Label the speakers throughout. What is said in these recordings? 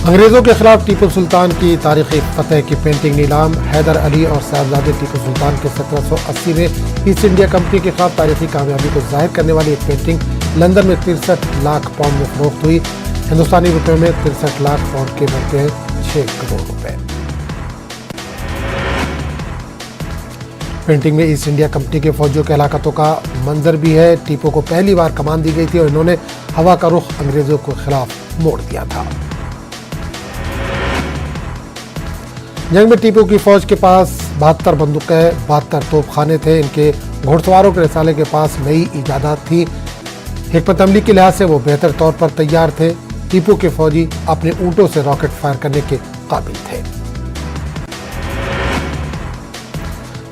Speaker 1: अंग्रेजों के खिलाफ टीपू सुल्तान की तारीखी फतह की पेंटिंग नीलाम। हैदर अली और साहबजादे टीपू सुल्तान के 1780 में ईस्ट इंडिया कंपनी के खिलाफ तारीखी कामयाबी को जाहिर करने वाली एक पेंटिंग लंदन में 63 लाख पाउंड में फरोख्त हुई। हिंदुस्तानी रुपए में 63 लाख पाउंड के बनते हैं 6 करोड़ रुपए। पेंटिंग में ईस्ट इंडिया कंपनी के फौजियों के हलाकतों का मंजर भी है। टीपू को पहली बार कमान दी गई थी और इन्होंने हवा का रुख अंग्रेजों के खिलाफ मोड़ दिया था। जंग में टीपू की फौज के पास 72 बंदूकें, 72 तोपखाने थे। इनके घुड़सवारों के रिसाले के पास नई इजादात थी। हिकमत अमली के लिहाज से वो बेहतर तौर पर तैयार थे। टीपू के फौजी अपने ऊंटों से रॉकेट फायर करने के काबिल थे।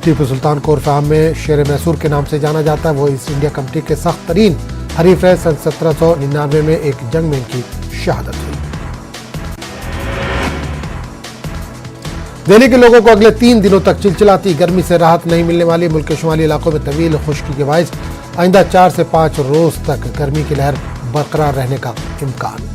Speaker 1: टीपू सुल्तान को उर्फ आम में शेर मैसूर के नाम से जाना जाता है। वो ईस्ट इंडिया कंपनी के सख्त तरीन हरीफ रहे। सन 1799 में एक जंग में इनकी शहादत हुई। दिल्ली के लोगों को अगले 3 दिनों तक चिलचिलाती गर्मी से राहत नहीं मिलने वाली। मुल्क के शुमाली इलाकों में तवील खुश्की के बायस आइंदा 4 से 5 रोज तक गर्मी की लहर बरकरार रहने का इम्कान।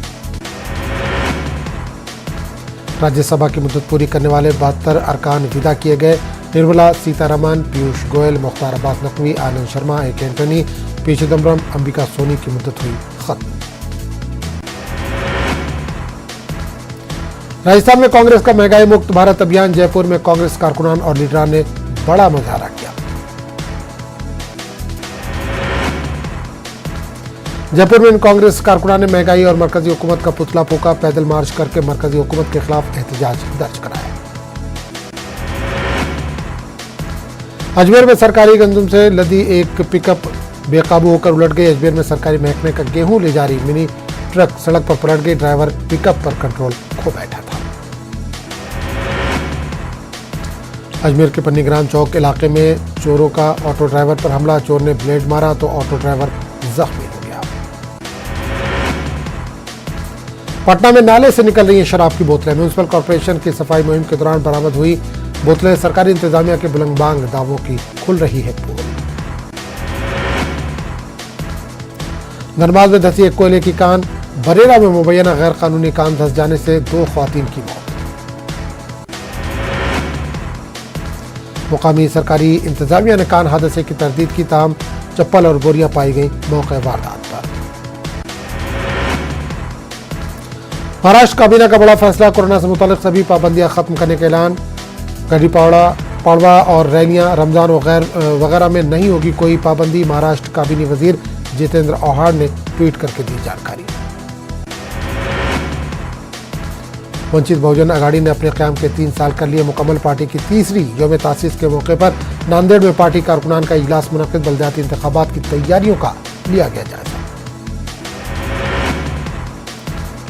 Speaker 1: राज्यसभा की मुद्दत पूरी करने वाले 72 अरकान विदा किए गए। निर्मला सीतारमण, पीयूष गोयल, मुख्तार अब्बास नकवी, आनंद शर्मा, ए के एंटनी, पी चिदम्बरम, अंबिका सोनी की मुद्दत हुई खत्म। राजस्थान में कांग्रेस का महंगाई मुक्त भारत अभियान। जयपुर में कांग्रेस कारकुनान और लीडरान ने बड़ा मुजाहरा किया। जयपुर में कांग्रेस कारकुनान ने महंगाई और मरकजी हुकूमत का पुतला फूंका। पैदल मार्च करके मरकजी हुकूमत के खिलाफ एहतजाज दर्ज कराया। अजमेर में सरकारी गंदम से लदी एक पिकअप बेकाबू होकर उलट गई। अजमेर में सरकारी महकमे का गेहूं ले जा रही मिनी ट्रक सड़क पर पलट गई। ड्राइवर पिकअप पर कंट्रोल खो बैठा था। अजमेर के पन्नीग्राम चौक इलाके में चोरों का ऑटो ड्राइवर पर हमला। चोर ने ब्लेड मारा तो ऑटो ड्राइवर जख्मी हो गया। पटना में नाले से निकल रही हैं शराब की बोतलें। म्युनिसिपल कॉर्पोरेशन की सफाई मुहिम के दौरान बरामद हुई बोतलें। सरकारी इंतजामिया के बुलंदबांग दावों की खुल रही है पोल। धनबाद में धसी एक कोयले की कान। बरेरा में मुबैना गैर कानूनी कान धस जाने से 2 ख्वातीन की मौत। मुकामी सरकारी इंतजामिया ने कान हादसे की तरदीद की, ताहम चप्पल और बोरियां पाई गई मौके वारदात पर। महाराष्ट्र काबीना का बड़ा फैसला। कोरोना से मुतालिक सभी पाबंदियां खत्म करने का ऐलान। गढ़ी पाड़वा और रैलियां रमजान वगैरह में नहीं होगी कोई पाबंदी। महाराष्ट्र काबीनी वजीर जितेंद्र आव्हाड ने ट्वीट करके दी जानकारी। वंचित बहुजन अघाड़ी ने अपने क़याम के 3 साल कर लिए मुकम्मल। पार्टी की तीसरी यौम तासीस के मौके पर नांदेड़ में पार्टी कारकुनान का इजलास मुनक़िद। बलदियाती इंतखाबात की तैयारियों का लिया गया जायजा।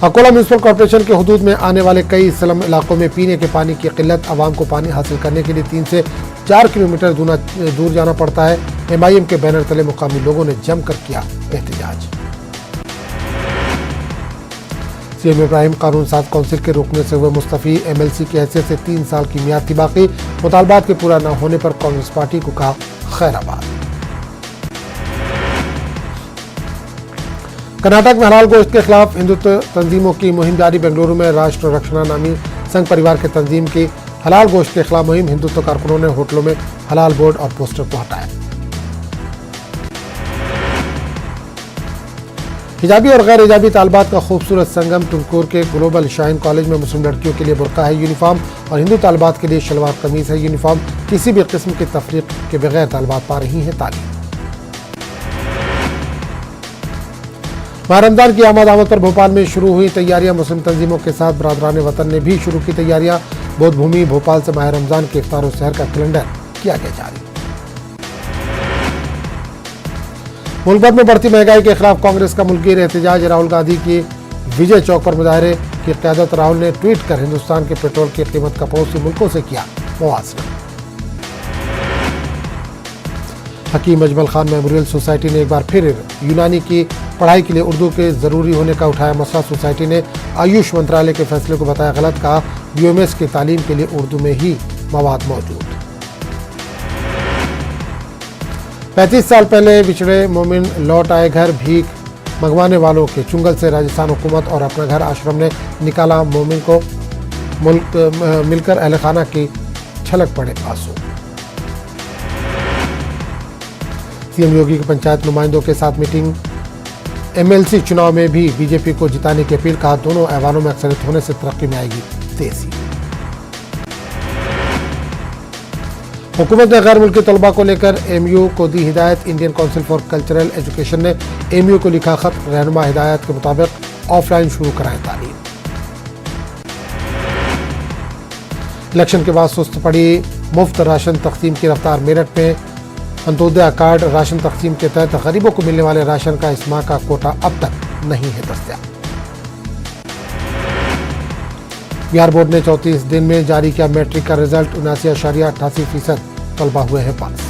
Speaker 1: अकोला म्युनिसिपल कॉर्पोरेशन के हुदूद में आने वाले कई स्लम इलाकों में पीने के पानी की किल्लत। आवाम को पानी हासिल करने के लिए 3 से 4 किलोमीटर दूर जाना पड़ता है। MIM के बैनर तले मुकामी लोगों ने जमकर किया एहतजाज। सीएम इब्राहिम कानून साज काउंसिल के रुकने से हुए मुस्तफी। MLC की हैसियत से 3 साल की मियाद थी बाकी। मुतालबात के पूरा न होने पर कांग्रेस पार्टी को कहा खैराबाद। कर्नाटक में हलाल गोश्त के खिलाफ हिंदुत्व तंजीमों की मुहिम जारी। बेंगलुरु में राष्ट्र रक्षणा नामी संघ परिवार के तंजीम की हलाल गोश्त के खिलाफ मुहिम। हिंदुत्व कारकुनों ने होटलों में हलाल बोर्ड और पोस्टर को हटाया। हिजाबी और गैर हिजाबी तालिबात का खूबसूरत संगम। टुमकुर के ग्लोबल शाइन कॉलेज में मुस्लिम लड़कियों के लिए बुर्का है यूनिफॉर्म और हिंदू तालिबात के लिए शलवार कमीज है यूनिफॉर्म। किसी भी किस्म की तफरीक के बगैर तालिबात पा रही हैं तालीम। माह रमजान की आमद पर भोपाल में शुरू हुई तैयारियां। मुस्लिम तंजीमों के साथ बरादरान वतन ने भी शुरू की तैयारियां। बौद्ध भूमि भोपाल से माह रमजान के इफ्तार और सहर का कैलेंडर किया गया जारी। मुल्क भर में बढ़ती महंगाई के खिलाफ कांग्रेस का मुल्कीर एहतजाज। राहुल गांधी की विजय चौक पर मुजाहरे की क़यादत। राहुल ने ट्वीट कर हिंदुस्तान के पेट्रोल की कीमत का पड़ोसी मुल्कों से किया मुआवजा। हकीम अजमल खान मेमोरियल सोसाइटी ने एक बार फिर यूनानी की पढ़ाई के लिए उर्दू के ज़रूरी होने का उठाया मसला। सोसाइटी ने आयुष मंत्रालय के फैसले को बताया गलत। कहा BOMS की तालीम के लिए उर्दू में ही मवाद मौजूद। 35 साल पहले बिछड़े मोमिन लौट आए घर। भीख मंगवाने वालों के चुंगल से राजस्थान हुकूमत और अपना घर आश्रम ने निकाला मोमिन को मिलकर अहल खाना की छलक पड़े आंसू। सीएम योगी की पंचायत नुमाइंदों के साथ मीटिंग। एमएलसी चुनाव में भी बीजेपी को जिताने की अपील। कहा दोनों ऐवानों में अक्सरियत होने से तरक्की में आएगी तेजी। हुकूमत ने गैर मुल्की तलबा को लेकर एमयू को दी हिदायत। Indian council for cultural education ने एमयू को लिखा खत। रहनुमा हिदायत के मुताबिक ऑफलाइन शुरू कराएं तालीम। इलेक्शन के बाद सुस्त पड़ी मुफ्त राशन तकसीम की रफ्तार। मेरठ में अंत्योदय कार्ड राशन तकसीम के तहत गरीबों को मिलने वाले राशन का इस माह का कोटा अब तक नहीं है दस्तयाब। बिहार बोर्ड ने 34 दिन में जारी किया मैट्रिक का रिजल्ट। 79.88% तलबा हुए हैं पास।